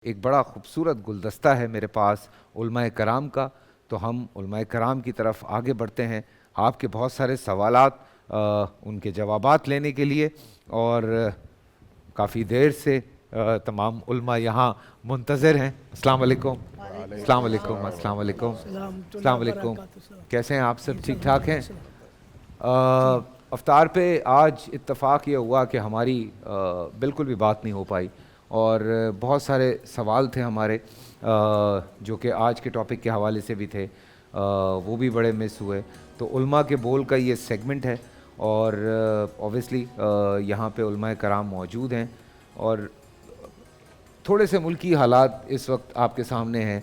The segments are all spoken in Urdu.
ایک بڑا خوبصورت گلدستہ ہے میرے پاس علماء کرام کا، تو ہم علماء کرام کی طرف آگے بڑھتے ہیں آپ کے بہت سارے سوالات ان کے جوابات لینے کے لیے، اور کافی دیر سے تمام علماء یہاں منتظر ہیں۔ السلام علیکم۔ السلام علیکم۔ السلام علیکم۔ السلام علیکم۔ کیسے ہیں آپ؟ سب ٹھیک ٹھاک ہیں؟ افطار پہ آج اتفاق یہ ہوا کہ ہماری بالکل بھی بات نہیں ہو پائی، اور بہت سارے سوال تھے ہمارے جو کہ آج کے ٹاپک کے حوالے سے بھی تھے، وہ بھی بڑے مس ہوئے۔ تو علماء کے بول کا یہ سیگمنٹ ہے، اور اوبویسلی یہاں پہ علماء کرام موجود ہیں، اور تھوڑے سے ملکی حالات اس وقت آپ کے سامنے ہیں،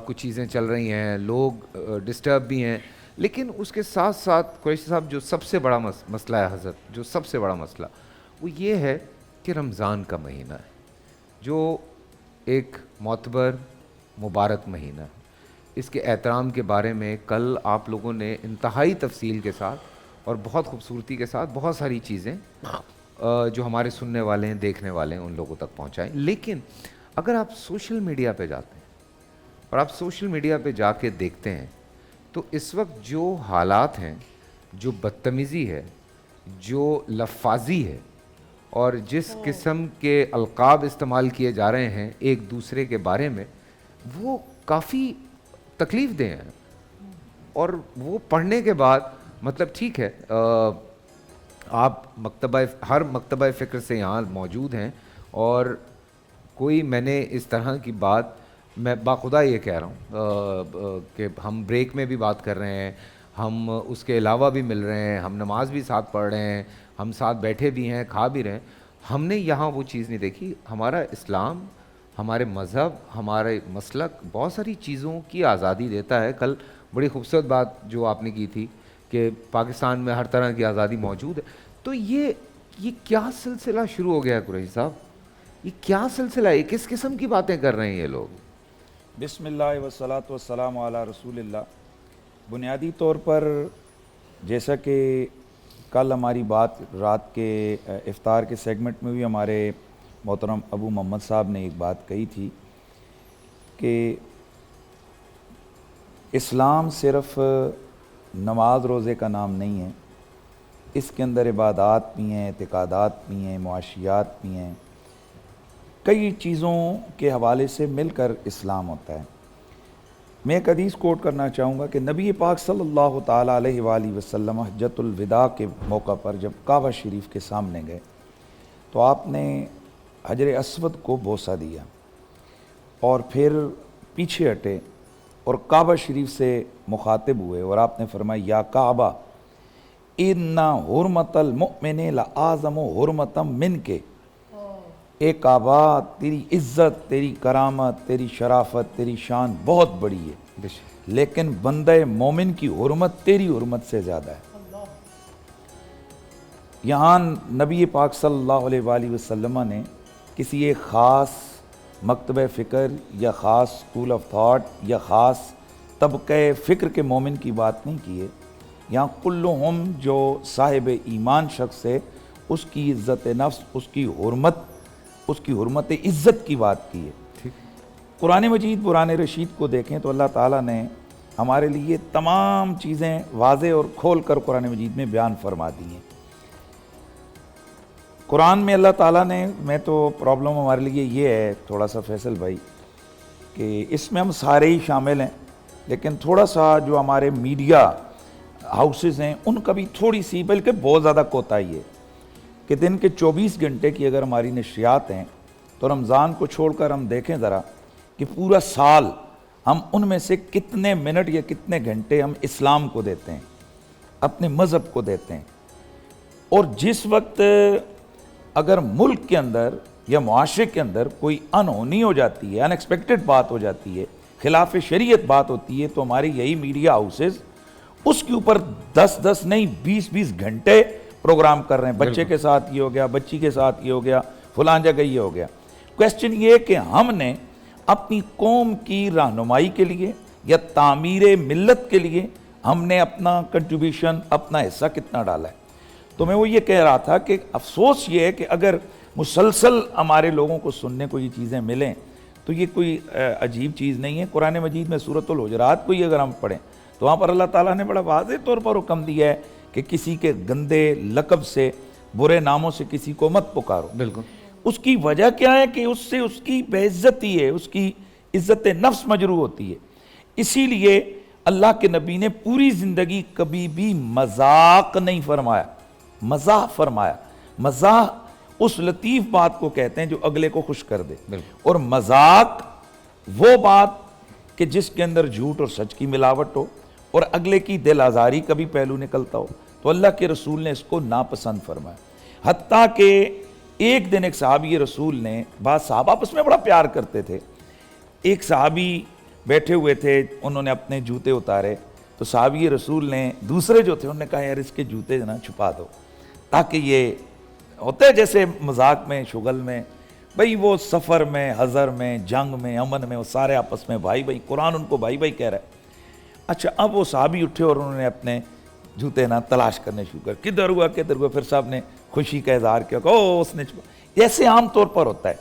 کچھ چیزیں چل رہی ہیں، لوگ ڈسٹرب بھی ہیں، لیکن اس کے ساتھ ساتھ قریشی صاحب جو سب سے بڑا مسئلہ ہے حضرت، جو سب سے بڑا مسئلہ وہ یہ ہے کہ رمضان کا مہینہ ہے، جو ایک معتبر مبارک مہینہ ہے۔ اس کے احترام کے بارے میں کل آپ لوگوں نے انتہائی تفصیل کے ساتھ اور بہت خوبصورتی کے ساتھ بہت ساری چیزیں جو ہمارے سننے والے ہیں، دیکھنے والے ہیں، ان لوگوں تک پہنچائیں۔ لیکن اگر آپ سوشل میڈیا پہ جاتے ہیں اور آپ سوشل میڈیا پہ جا کے دیکھتے ہیں تو اس وقت جو حالات ہیں، جو بدتمیزی ہے، جو لفاظی ہے، اور جس قسم کے القاب استعمال کیے جا رہے ہیں ایک دوسرے کے بارے میں، وہ کافی تکلیف دہ ہیں۔ اور وہ پڑھنے کے بعد مطلب ٹھیک ہے، آپ ہر مکتبہ فکر سے یہاں موجود ہیں، اور کوئی میں نے اس طرح کی بات، میں باخدا یہ کہہ رہا ہوں کہ ہم بریک میں بھی بات کر رہے ہیں، ہم اس کے علاوہ بھی مل رہے ہیں، ہم نماز بھی ساتھ پڑھ رہے ہیں، ہم ساتھ بیٹھے بھی ہیں، کھا بھی رہے ہیں، ہم نے یہاں وہ چیز نہیں دیکھی۔ ہمارا اسلام، ہمارے مذہب، ہمارے مسلک بہت ساری چیزوں کی آزادی دیتا ہے۔ کل بڑی خوبصورت بات جو آپ نے کی تھی کہ پاکستان میں ہر طرح کی آزادی موجود ہے، تو یہ کیا سلسلہ شروع ہو گیا ہے قریشی صاحب؟ یہ کیا سلسلہ ہے؟ کس قسم کی باتیں کر رہے ہیں یہ لوگ؟ بسم اللہ والصلاۃ والسلام علی رسول اللہ۔ بنیادی طور پر جیسا کہ کل ہماری بات رات کے افطار کے سیگمنٹ میں بھی ہمارے محترم ابو محمد صاحب نے ایک بات کہی تھی کہ اسلام صرف نماز روزے کا نام نہیں ہے، اس کے اندر عبادات بھی ہیں، اعتقادات بھی ہیں، معاشیات بھی ہیں، کئی چیزوں کے حوالے سے مل کر اسلام ہوتا ہے۔ میں ایک حدیث کوٹ کرنا چاہوں گا کہ نبی پاک صلی اللہ تعالیٰ علیہ وآلہ وسلم حجۃ الوداع کے موقع پر جب کعبہ شریف کے سامنے گئے تو آپ نے حجر اسود کو بوسہ دیا، اور پھر پیچھے ہٹے اور کعبہ شریف سے مخاطب ہوئے، اور آپ نے فرمایا یا کعبہ ان حرمت المؤمن لأعظم حرمتا منک، اے کعبہ تیری عزت، تیری کرامت، تیری شرافت، تیری شان بہت بڑی ہے، لیکن بندہ مومن کی حرمت تیری حرمت سے زیادہ ہے۔ یہاں نبی پاک صلی اللہ علیہ وآلہ وسلم نے کسی ایک خاص مکتبہ فکر یا خاص اسکول آف تھاٹ یا خاص طبقہ فکر کے مومن کی بات نہیں کی ہے، یہاں کلہم جو صاحب ایمان شخص ہے اس کی عزت نفس، اس کی حرمت عزت کی بات کی ہے۔ قرآن مجید قرآن رشید کو دیکھیں تو اللہ تعالیٰ نے ہمارے لیے تمام چیزیں واضح اور کھول کر قرآن مجید میں بیان فرما دی ہیں۔ قرآن میں اللہ تعالیٰ نے، میں تو پرابلم ہمارے لیے یہ ہے تھوڑا سا فیصل بھائی کہ اس میں ہم سارے ہی شامل ہیں، لیکن تھوڑا سا جو ہمارے میڈیا ہاؤسز ہیں ان کا بھی تھوڑی سی بلکہ بہت زیادہ کوتاہی ہے کہ دن کے 24 گھنٹے کی اگر ہماری نشریات ہیں تو رمضان کو چھوڑ کر ہم دیکھیں ذرا کہ پورا سال ہم ان میں سے کتنے منٹ یا کتنے گھنٹے ہم اسلام کو دیتے ہیں، اپنے مذہب کو دیتے ہیں۔ اور جس وقت اگر ملک کے اندر یا معاشرے کے اندر کوئی انہونی ہو جاتی ہے، ان ایکسپیکٹڈ بات ہو جاتی ہے، خلاف شریعت بات ہوتی ہے، تو ہماری یہی میڈیا ہاؤسز اس کے اوپر 10 نہیں 20 گھنٹے پروگرام کر رہے ہیں، بچے کے ساتھ یہ ہو گیا، بچی کے ساتھ یہ ہو گیا، فلاں جگہ یہ ہو گیا۔ کویسچن یہ ہے کہ ہم نے اپنی قوم کی رہنمائی کے لیے یا تعمیر ملت کے لیے ہم نے اپنا کنٹریبیوشن، اپنا حصہ کتنا ڈالا ہے۔ تو میں وہ یہ کہہ رہا تھا کہ افسوس یہ ہے کہ اگر مسلسل ہمارے لوگوں کو سننے کو یہ چیزیں ملیں تو یہ کوئی عجیب چیز نہیں ہے. قرآن مجید میں سورۃ الحجرات کو ہی اگر ہم پڑھیں تو وہاں پر اللہ تعالیٰ نے بڑا واضح طور پر حکم دیا ہے کہ کسی کے گندے لقب سے، برے ناموں سے کسی کو مت پکارو. بالکل. اس کی وجہ کیا ہے کہ اس سے اس کی بے عزتی ہے، اس کی عزت نفس مجروح ہوتی ہے. اسی لیے اللہ کے نبی نے پوری زندگی کبھی بھی مذاق نہیں فرمایا، مزاح فرمایا. مزاح اس لطیف بات کو کہتے ہیں جو اگلے کو خوش کر دے، اور مذاق وہ بات کہ جس کے اندر جھوٹ اور سچ کی ملاوٹ ہو اور اگلے کی دل آزاری کا بھی پہلو نکلتا ہو. تو اللہ کے رسول نے اس کو ناپسند فرمایا. حتیٰ کہ ایک دن ایک صحابی رسول نے، بعض صحابہ آپس میں بڑا پیار کرتے تھے، ایک صحابی بیٹھے ہوئے تھے، انہوں نے اپنے جوتے اتارے تو صحابی رسول نے، دوسرے جو تھے انہوں نے کہا یار اس کے جوتے نا چھپا دو، تاکہ یہ ہوتا ہے جیسے مذاق میں شغل میں بھئی وہ سفر میں، حضر میں، جنگ میں، امن میں، وہ سارے آپس میں بھائی بھائی، قرآن ان کو بھائی بھائی کہہ رہا ہے. اچھا اب وہ صحابی اٹھے اور انہوں نے اپنے جوتے نا تلاش کرنے شروع کر، کدھر ہوا کدھر ہوا. پھر صاحب نے خوشی کا اظہار کیا کہ او اس نے چھپا. جیسے عام طور پر ہوتا ہے.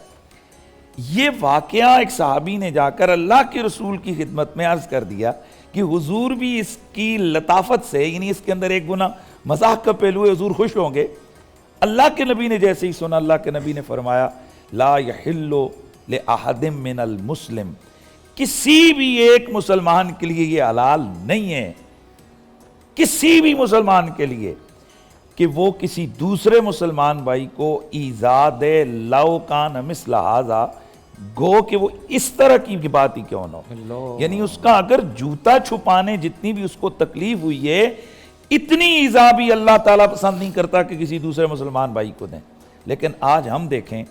یہ واقعہ ایک صحابی نے جا کر اللہ کے رسول کی خدمت میں عرض کر دیا کہ حضور بھی اس کی لطافت سے، یعنی اس کے اندر ایک گنا مذاق کا پہلو ہے، حضور خوش ہوں گے. اللہ کے نبی نے جیسے ہی سنا، اللہ کے نبی نے فرمایا لا یحل لأحد من المسلم، کسی بھی ایک مسلمان کے لیے یہ حلال نہیں ہے، کسی بھی مسلمان کے لیے، کہ وہ کسی دوسرے مسلمان بھائی کو ایذا دے لو کان مثل ھذا، گو کہ وہ اس طرح کی بات ہی کیوں نہ ہو. یعنی اس کا اگر جوتا چھپانے جتنی بھی اس کو تکلیف ہوئی ہے، اتنی ایذا بھی اللہ تعالیٰ پسند نہیں کرتا کہ کسی دوسرے مسلمان بھائی کو دیں. لیکن آج ہم دیکھیں،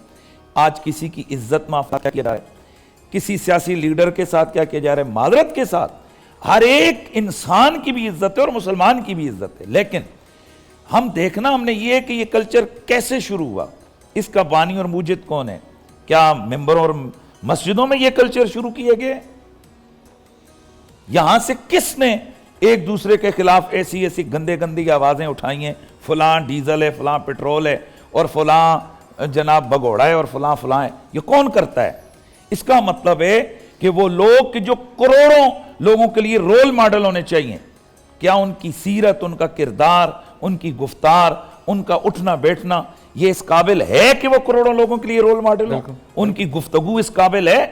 آج کسی کی عزت معاف کیا کیا جا رہا ہے، کسی سیاسی لیڈر کے ساتھ کیا کیا جا رہا ہے، معذرت کے ساتھ ہر ایک انسان کی بھی عزت ہے اور مسلمان کی بھی عزت ہے. لیکن ہم دیکھنا ہم نے یہ کہ یہ کلچر کیسے شروع ہوا، اس کا بانی اور موجد کون ہے. کیا ممبروں اور مسجدوں میں یہ کلچر شروع کیے گئے؟ یہاں سے کس نے ایک دوسرے کے خلاف ایسی ایسی گندے گندی آوازیں اٹھائی ہیں، فلاں ڈیزل ہے، فلاں پٹرول ہے، اور فلاں جناب بگوڑا ہے، اور فلاں فلاں ہے. یہ کون کرتا ہے؟ اس کا مطلب ہے کہ وہ لوگ کہ جو کروڑوں لوگوں کے لیے رول ماڈل ہونے چاہیے، کیا ان کی سیرت، ان کا کردار، ان کی گفتار، ان کا اٹھنا بیٹھنا یہ اس قابل ہے کہ وہ کروڑوں لوگوں کے لیے رول ماڈل ہو؟ ان کی گفتگو اس قابل ہے؟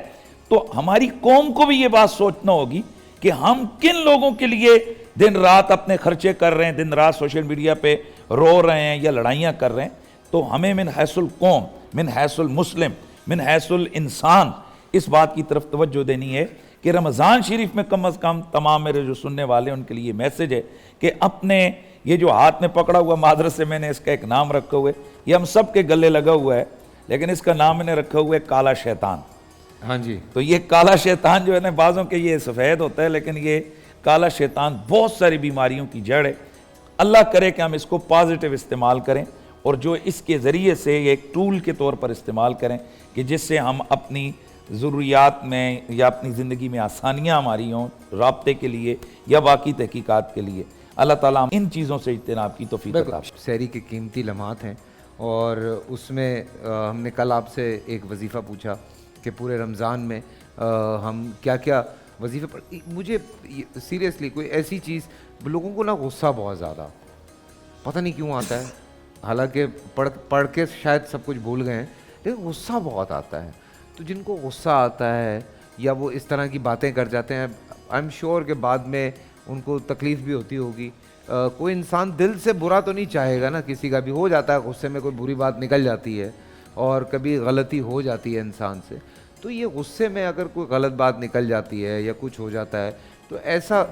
تو ہماری قوم کو بھی یہ بات سوچنا ہوگی کہ ہم کن لوگوں کے لیے دن رات اپنے خرچے کر رہے ہیں، دن رات سوشل میڈیا پہ رو رہے ہیں یا لڑائیاں کر رہے ہیں. تو ہمیں من حیث القوم، من حیث المسلم، من حیث الانسان اس بات کی طرف توجہ دینی ہے کہ رمضان شریف میں کم از کم تمام میرے جو سننے والے ان کے لیے میسج ہے کہ اپنے یہ جو ہاتھ میں پکڑا ہوا، معذرت سے میں نے اس کا ایک نام رکھا ہوا ہے، یہ ہم سب کے گلے لگا ہوا ہے، لیکن اس کا نام میں نے رکھا ہوا ہے کالا شیطان. ہاں جی. تو یہ کالا شیطان جو ہے نا، بعضوں کے یہ سفید ہوتا ہے لیکن یہ کالا شیطان بہت ساری بیماریوں کی جڑ ہے. اللہ کرے کہ ہم اس کو پازیٹیو استعمال کریں اور جو اس کے ذریعے سے ایک ٹول کے طور پر استعمال کریں کہ جس سے ہم اپنی ضروریات میں یا اپنی زندگی میں آسانیاں ہماری ہوں، رابطے کے لیے یا باقی تحقیقات کے لیے. اللہ تعالیٰ ان چیزوں سے اجتناب کی توفیق عطا فرمائے. سحری کے قیمتی لمحات ہیں، اور اس میں ہم نے کل آپ سے ایک وظیفہ پوچھا کہ پورے رمضان میں ہم کیا کیا وظیفے پر. مجھے سیریسلی کوئی ایسی چیز، لوگوں کو نا غصہ بہت زیادہ پتہ نہیں کیوں آتا ہے، حالانکہ پڑھ کے شاید سب کچھ بھول گئے ہیں، لیکن غصہ بہت آتا ہے. تو جن کو غصہ آتا ہے یا وہ اس طرح کی باتیں کر جاتے ہیں، آئی ایم شیور کہ بعد میں ان کو تکلیف بھی ہوتی ہوگی. کوئی انسان دل سے برا تو نہیں چاہے گا نا، کسی کا بھی ہو جاتا ہے غصے میں کوئی بری بات نکل جاتی ہے اور کبھی غلطی ہو جاتی ہے انسان سے. تو یہ غصے میں اگر کوئی غلط بات نکل جاتی ہے یا کچھ ہو جاتا ہے تو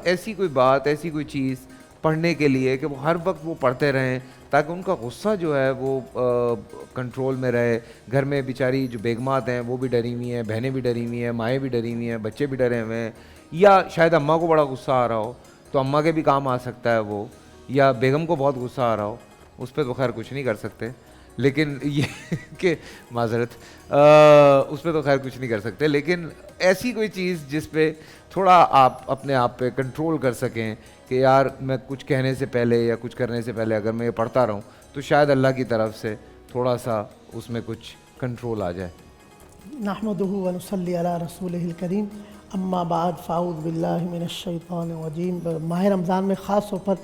ایسی کوئی بات، ایسی کوئی چیز پڑھنے کے لیے کہ وہ ہر وقت وہ پڑھتے رہیں تاکہ ان کا غصہ جو ہے وہ کنٹرول میں رہے. گھر میں بیچاری جو بیگمات ہیں وہ بھی ڈری ہوئی ہیں، بہنیں بھی ڈری ہوئی ہیں، مائیں بھی ڈری ہوئی ہیں، بچے بھی ڈرے ہوئے ہیں، یا شاید اماں کو بڑا غصہ آ رہا ہو تو اماں کے بھی کام آ سکتا ہے وہ، یا بیگم کو بہت غصہ آ رہا ہو، اس پہ تو خیر کچھ نہیں کر سکتے، لیکن یہ کہ معذرت اس پہ تو خیر کچھ نہیں کر سکتے، لیکن ایسی کوئی چیز جس پہ تھوڑا آپ اپنے آپ پہ کنٹرول کر سکیں کہ یار میں کچھ کہنے سے پہلے یا کچھ کرنے سے پہلے اگر میں یہ پڑھتا رہوں تو شاید اللہ کی طرف سے تھوڑا سا اس میں کچھ کنٹرول آ جائے. نحمده ونصلی علی رسولہ الکریم اما بعد فاعوذ باللہ من الشیطان الرجیم. ماہ رمضان میں خاص طور پر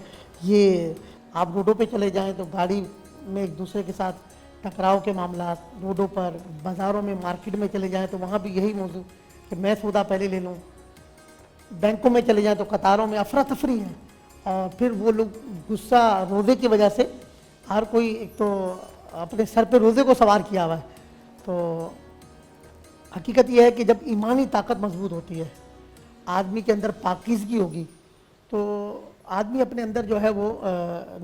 یہ آپ روڈوں پہ چلے جائیں تو گاڑی میں ایک دوسرے کے ساتھ ٹکراؤ کے معاملات, روڈوں پر, بازاروں میں, مارکیٹ میں چلے جائیں تو وہاں بھی یہی موضوع کہ میں سودا پہلے لے لوں, بینکوں میں چلے جائیں تو قطاروں میں افراتفری ہے, اور پھر وہ لوگ غصہ روزے کی وجہ سے ہر کوئی ایک تو اپنے سر پہ روزے کو سوار کیا ہوا ہے. تو حقیقت یہ ہے کہ جب ایمانی طاقت مضبوط ہوتی ہے, آدمی کے اندر پاکیزگی ہوگی, تو آدمی اپنے اندر جو ہے وہ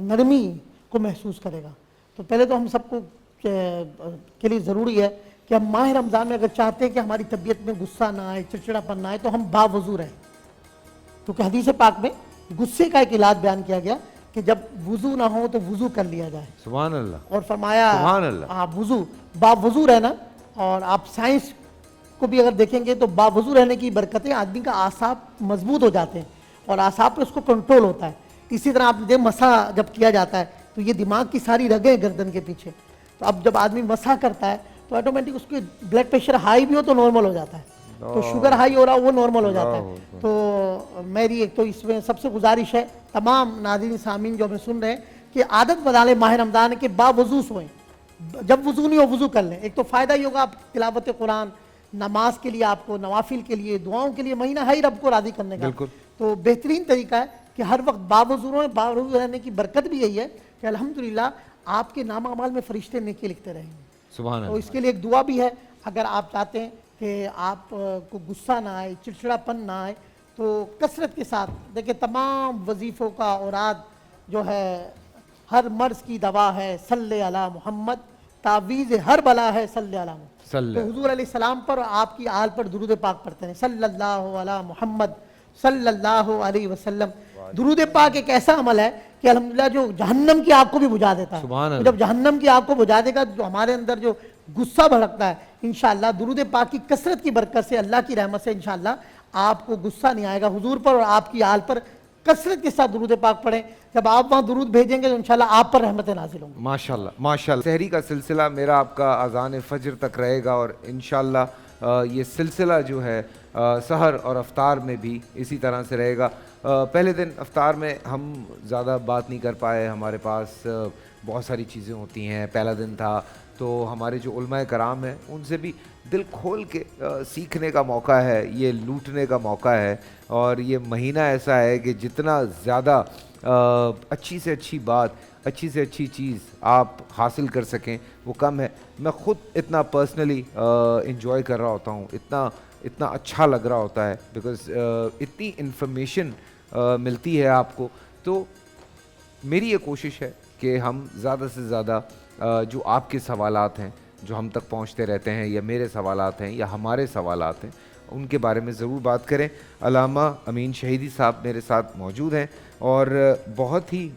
نرمی کو محسوس کرے گا. تو پہلے تو ہم سب کو کے لیے ضروری ہے کہ ہم ماہ رمضان میں اگر چاہتے ہیں کہ ہماری طبیعت میں غصہ نہ آئے, چڑچڑاپن نہ آئے, تو ہم باوضو رہیں. کیونکہ حدیث پاک میں غصے کا ایک علاج بیان کیا گیا کہ جب وضو نہ ہو تو وضو کر لیا جائے. سبحان اللہ. اور فرمایا سبحان اللہ. وضو باوضو رہنا. اور آپ سائنس کو بھی اگر دیکھیں گے تو باوضو رہنے کی برکتیں آدمی کا اعصاب مضبوط ہو جاتے ہیں اور اعصاب پہ اس کو کنٹرول ہوتا ہے. اسی طرح آپ دیکھ مسح جب کیا جاتا ہے تو یہ دماغ کی ساری رگیں گردن کے پیچھے, تو اب جب آدمی مسح کرتا ہے تو آٹومیٹک اس کے بلڈ پریشر ہائی بھی ہو تو نارمل ہو جاتا ہے, تو شوگر ہائی ہو رہا وہ نارمل ہو جاتا ہے. تو میری ایک تو اس میں سب سے گزارش ہے تمام ناظرین سامعین جو ہمیں سن رہے ہیں کہ عادت بنا لیں ماہ رمضان کے باوضو سوئیں. جب وضو نہیں ہو وضو کر لیں. ایک تو فائدہ ہی ہوگا تلاوت قرآن, نماز کے لیے, آپ کو نوافل کے لیے, دعاؤں کے لیے, مہینہ ہے ہی رب کو راضی کرنے کا. تو بہترین طریقہ ہے کہ ہر وقت باوضو رہیں. باوضو رہنے کی برکت بھی یہی ہے کہ الحمدللہ آپ کے نام اعمال میں فرشتے نیکی لکھتے رہیں گے. سبحان تو اللہ. اس کے لیے ایک دعا بھی ہے, اگر آپ چاہتے ہیں کہ آپ کو غصہ نہ آئے, چڑچڑاپن نہ آئے, تو کثرت کے ساتھ دیکھیں تمام وظیفوں کا اوراد جو ہے, ہر مرض کی دوا ہے صلی علی محمد, تعویذ ہر بلا ہے صلی علی محمد. تو حضور علیہ السلام پر اور آپ کی آل پر درود پاک پڑھتے ہیں, صلی اللہ علی محمد صلی اللہ علیہ وسلم. درود پاک ایک ایسا عمل ہے کہ الحمدللہ جو جہنم کی آگ کو بھی بجھا دیتا ہے. جب جہنم کی آگ کو بجھا دے گا, جو ہمارے اندر جو غصہ بھڑکتا ہے, انشاءاللہ درود پاک کی کثرت کی برکت سے, اللہ کی رحمت سے انشاءاللہ آپ کو غصہ نہیں آئے گا. حضور پر اور آپ کی آل پر کثرت کے ساتھ درود پاک پڑھیں. جب آپ وہاں درود بھیجیں گے تو انشاءاللہ آپ پر رحمتیں نازل ہوں گی. ماشاءاللہ ماشاءاللہ. سحری کا سلسلہ میرا آپ کا اذان فجر تک رہے گا, اور انشاءاللہ یہ سلسلہ جو ہے سحر اور افطار میں بھی اسی طرح سے رہے گا. پہلے دن افطار میں ہم زیادہ بات نہیں کر پائے, ہمارے پاس بہت ساری چیزیں ہوتی ہیں, پہلا دن تھا, تو ہمارے جو علماء کرام ہیں ان سے بھی دل کھول کے سیکھنے کا موقع ہے, یہ لوٹنے کا موقع ہے. اور یہ مہینہ ایسا ہے کہ جتنا زیادہ اچھی سے اچھی بات, اچھی سے اچھی چیز آپ حاصل کر سکیں وہ کم ہے. میں خود اتنا پرسنلی انجوائے کر رہا ہوتا ہوں, اتنا اچھا لگ رہا ہوتا ہے, بیکاز اتنی انفارمیشن ملتی ہے آپ کو. تو میری یہ کوشش ہے کہ ہم زیادہ سے زیادہ جو آپ کے سوالات ہیں جو ہم تک پہنچتے رہتے ہیں, یا میرے سوالات ہیں یا ہمارے سوالات ہیں, ان کے بارے میں ضرور بات کریں. علامہ امین شہیدی صاحب میرے ساتھ موجود ہیں, اور بہت ہی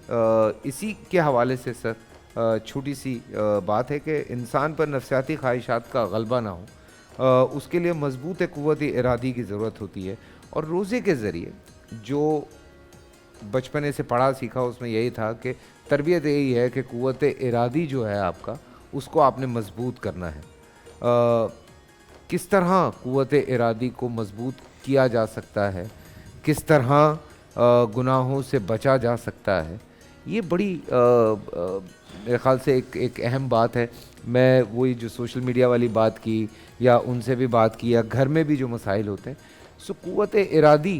اسی کے حوالے سے سر چھوٹی سی بات ہے کہ انسان پر نفسیاتی خواہشات کا غلبہ نہ ہو, اس کے لیے مضبوط قوت ارادی کی ضرورت ہوتی ہے. اور روزے کے ذریعے جو بچپنے سے پڑھا سیکھا اس میں یہی تھا کہ تربیت یہی ہے کہ قوت ارادی جو ہے آپ کا, اس کو آپ نے مضبوط کرنا ہے. کس طرح قوت ارادی کو مضبوط کیا جا سکتا ہے, کس طرح گناہوں سے بچا جا سکتا ہے, یہ بڑی میرے خیال سے ایک اہم بات ہے. میں وہی جو سوشل میڈیا والی بات کی, یا ان سے بھی بات کی, یا گھر میں بھی جو مسائل ہوتے ہیں, سو قوت ارادی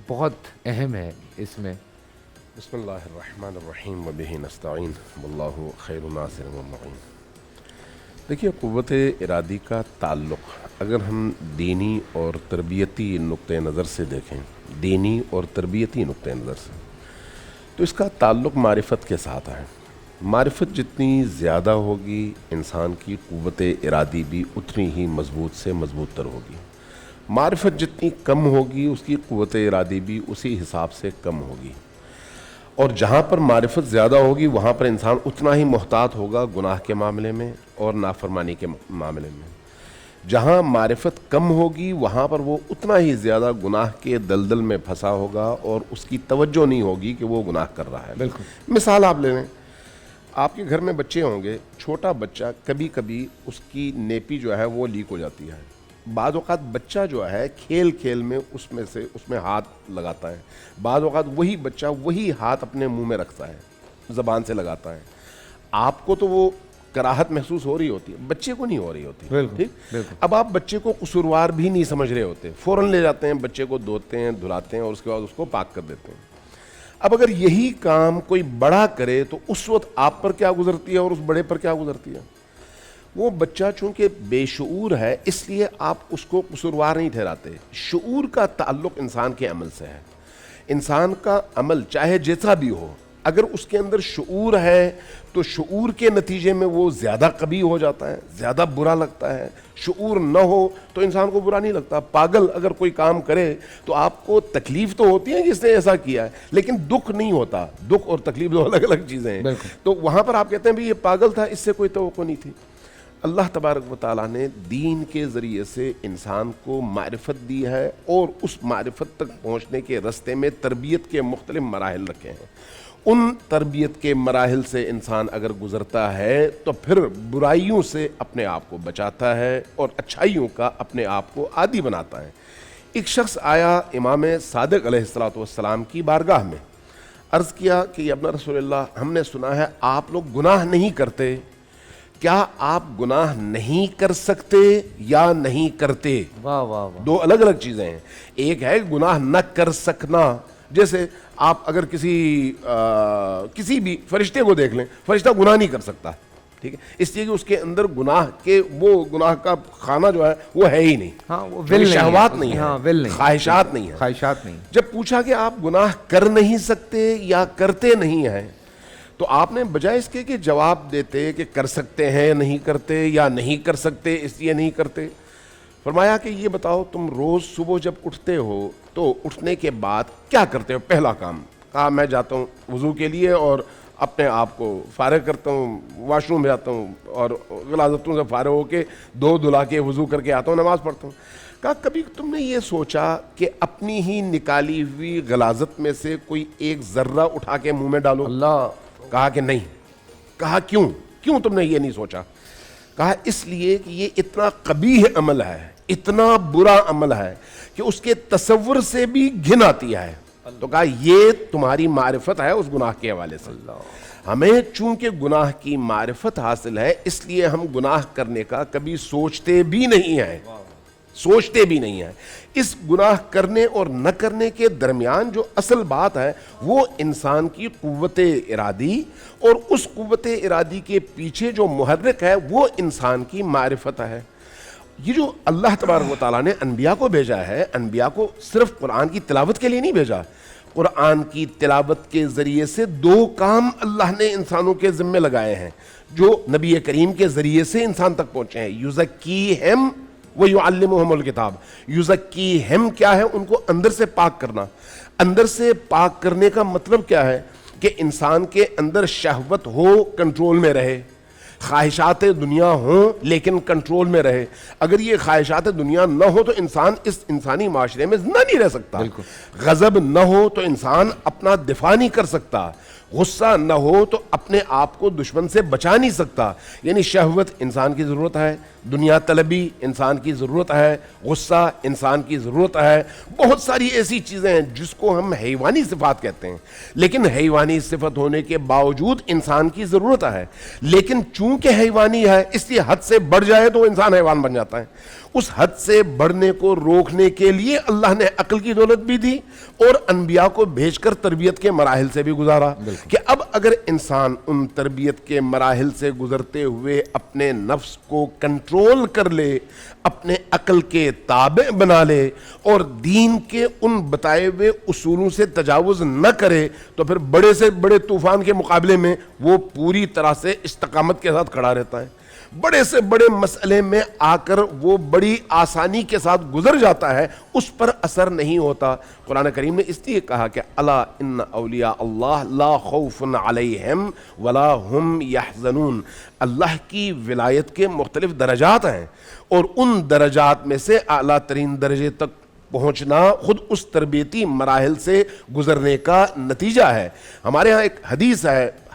بہت اہم ہے اس میں. بسم اللہ الرحمن الرحیم وبہ نستعین واللہ خیر ناصر و معین. دیکھیے, قوت ارادی کا تعلق اگر ہم دینی اور تربیتی نقطۂ نظر سے دیکھیں, دینی اور تربیتی نقطۂ نظر سے, تو اس کا تعلق معرفت کے ساتھ ہے. معرفت جتنی زیادہ ہوگی, انسان کی قوت ارادی بھی اتنی ہی مضبوط سے مضبوط تر ہوگی. معرفت جتنی کم ہوگی, اس کی قوت ارادی بھی اسی حساب سے کم ہوگی. اور جہاں پر معرفت زیادہ ہوگی وہاں پر انسان اتنا ہی محتاط ہوگا گناہ کے معاملے میں اور نافرمانی کے معاملے میں. جہاں معرفت کم ہوگی وہاں پر وہ اتنا ہی زیادہ گناہ کے دلدل میں پھنسا ہوگا, اور اس کی توجہ نہیں ہوگی کہ وہ گناہ کر رہا ہے. بالکل. مثال آپ لے لیں, آپ کے گھر میں بچے ہوں گے, چھوٹا بچہ کبھی کبھی اس کی نیپی جو ہے وہ لیک ہو جاتی ہے. بعض اوقات بچہ جو ہے کھیل کھیل میں اس میں ہاتھ لگاتا ہے, بعض اوقات وہی بچہ وہی ہاتھ اپنے منہ میں رکھتا ہے, زبان سے لگاتا ہے. آپ کو تو وہ کراہت محسوس ہو رہی ہوتی ہے, بچے کو نہیں ہو رہی ہوتی. ٹھیک, اب آپ بچے کو قصوروار بھی نہیں سمجھ رہے ہوتے, فوراً لے جاتے ہیں بچے کو, دھوتے ہیں, دھلاتے ہیں اور اس کے بعد اس کو پاک کر دیتے ہیں. اب اگر یہی کام کوئی بڑا کرے تو اس وقت آپ پر کیا گزرتی ہے اور اس بڑے پر کیا گزرتی ہے. وہ بچہ چونکہ بے شعور ہے اس لیے آپ اس کو قصوروار نہیں ٹھہراتے. شعور کا تعلق انسان کے عمل سے ہے. انسان کا عمل چاہے جیسا بھی ہو, اگر اس کے اندر شعور ہے تو شعور کے نتیجے میں وہ زیادہ قبیح ہو جاتا ہے, زیادہ برا لگتا ہے. شعور نہ ہو تو انسان کو برا نہیں لگتا. پاگل اگر کوئی کام کرے تو آپ کو تکلیف تو ہوتی ہے کہ اس نے ایسا کیا ہے, لیکن دکھ نہیں ہوتا. دکھ اور تکلیف دو الگ الگ چیزیں ہیں. تو وہاں پر آپ کہتے ہیں بھی یہ پاگل تھا, اس سے کوئی توقع نہیں تھی. اللہ تبارک و تعالیٰ نے دین کے ذریعے سے انسان کو معرفت دی ہے اور اس معرفت تک پہنچنے کے راستے میں تربیت کے مختلف مراحل رکھے ہیں. ان تربیت کے مراحل سے انسان اگر گزرتا ہے تو پھر برائیوں سے اپنے آپ کو بچاتا ہے اور اچھائیوں کا اپنے آپ کو عادی بناتا ہے. ایک شخص آیا امام صادق علیہ السلام کی بارگاہ میں, عرض کیا کہ یا ابن رسول اللہ, ہم نے سنا ہے آپ لوگ گناہ نہیں کرتے, کیا آپ گناہ نہیں کر سکتے یا نہیں کرتے؟ واہ واہ واہ, دو الگ الگ چیزیں ہیں. ایک ہے گناہ نہ کر سکنا, جیسے آپ اگر کسی بھی فرشتے کو دیکھ لیں, فرشتہ گناہ نہیں کر سکتا, ٹھیک ہے, اس لیے کہ اس کے اندر گناہ کے وہ گناہ کا خانہ جو ہے وہ ہے ہی نہیں. ہاں, وہ ول نہیں, شہوات نہیں ہاں, ہے, ول نہیں, خواہشات نہیں ہے. خواہشات نہیں. جب پوچھا کہ آپ گناہ کر نہیں سکتے یا کرتے نہیں ہیں, تو آپ نے بجائے اس کے کہ جواب دیتے کہ کر سکتے ہیں نہیں کرتے یا نہیں کر سکتے اس لیے نہیں کرتے, فرمایا کہ یہ بتاؤ تم روز صبح جب اٹھتے ہو تو اٹھنے کے بعد کیا کرتے ہو پہلا کام؟ کہا میں جاتا ہوں وضو کے لیے اور اپنے آپ کو فارغ کرتا ہوں, واش روم میں جاتا ہوں اور غلاظتوں سے فارغ ہو کے دو دھلا کے وضو کر کے آتا ہوں, نماز پڑھتا ہوں. کہا کبھی تم نے یہ سوچا کہ اپنی ہی نکالی ہوئی غلاظت میں سے کوئی ایک ذرہ اٹھا کے منہ میں ڈالو؟ اللہ. کہا کہ نہیں. کہا کیوں تم نے یہ نہیں سوچا؟ کہا اس لیے کہ یہ اتنا قبیح عمل ہے, اتنا برا عمل ہے کہ اس کے تصور سے بھی گھن آتی ہے. تو کہا یہ تمہاری معرفت ہے اس گناہ کے حوالے سے. ہمیں چونکہ گناہ کی معرفت حاصل ہے اس لیے ہم گناہ کرنے کا کبھی سوچتے بھی نہیں ہیں, سوچتے بھی نہیں ہیں. اس گناہ کرنے اور نہ کرنے کے درمیان جو اصل بات ہے وہ انسان کی قوت ارادی, اور اس قوت ارادی کے پیچھے جو محرک ہے وہ انسان کی معرفت ہے. یہ جو اللہ تبارک و تعالیٰ نے انبیاء کو بھیجا ہے, انبیاء کو صرف قرآن کی تلاوت کے لیے نہیں بھیجا. قرآن کی تلاوت کے ذریعے سے دو کام اللہ نے انسانوں کے ذمہ لگائے ہیں جو نبی کریم کے ذریعے سے انسان تک پہنچے ہیں. یزکیہم وَيُعَلِّمُهُمُ الْكِتَابَ. یزکیہم کیا ہے؟ ان کو اندر سے پاک کرنا. اندر سے پاک کرنے کا مطلب کیا ہے؟ کہ انسان کے اندر شہوت ہو, کنٹرول میں رہے, خواہشات دنیا ہوں لیکن کنٹرول میں رہے. اگر یہ خواہشات دنیا نہ ہو تو انسان اس انسانی معاشرے میں زندہ نہیں رہ سکتا. غضب نہ ہو تو انسان اپنا دفاع نہیں کر سکتا. غصہ نہ ہو تو اپنے آپ کو دشمن سے بچا نہیں سکتا. یعنی شہوت انسان کی ضرورت ہے, دنیا طلبی انسان کی ضرورت ہے, غصہ انسان کی ضرورت ہے. بہت ساری ایسی چیزیں ہیں جس کو ہم حیوانی صفات کہتے ہیں, لیکن حیوانی صفت ہونے کے باوجود انسان کی ضرورت ہے. لیکن چونکہ حیوانی ہے اس لیے حد سے بڑھ جائے تو انسان حیوان بن جاتا ہے. اس حد سے بڑھنے کو روکنے کے لیے اللہ نے عقل کی دولت بھی دی اور انبیاء کو بھیج کر تربیت کے مراحل سے بھی گزارا کہ اب اگر انسان ان تربیت کے مراحل سے گزرتے ہوئے اپنے نفس کو کنٹرول کر لے, اپنے عقل کے تابع بنا لے اور دین کے ان بتائے ہوئے اصولوں سے تجاوز نہ کرے تو پھر بڑے سے بڑے طوفان کے مقابلے میں وہ پوری طرح سے استقامت کے ساتھ کھڑا رہتا ہے. بڑے سے بڑے مسئلے میں آ کر وہ بڑی آسانی کے ساتھ گزر جاتا ہے, اس پر اثر نہیں ہوتا. قرآن کریم نے اس لیے کہا کہ الا ان اولیاء اللہ لا خوف علیہم ولا ہم یحزنون. اللہ کی ولایت کے مختلف درجات ہیں اور ان درجات میں سے اعلیٰ ترین درجے تک پہنچنا خود اس تربیتی مراحل سے گزرنے کا نتیجہ ہے. ہمارے ہاں ایک حدیث ہے,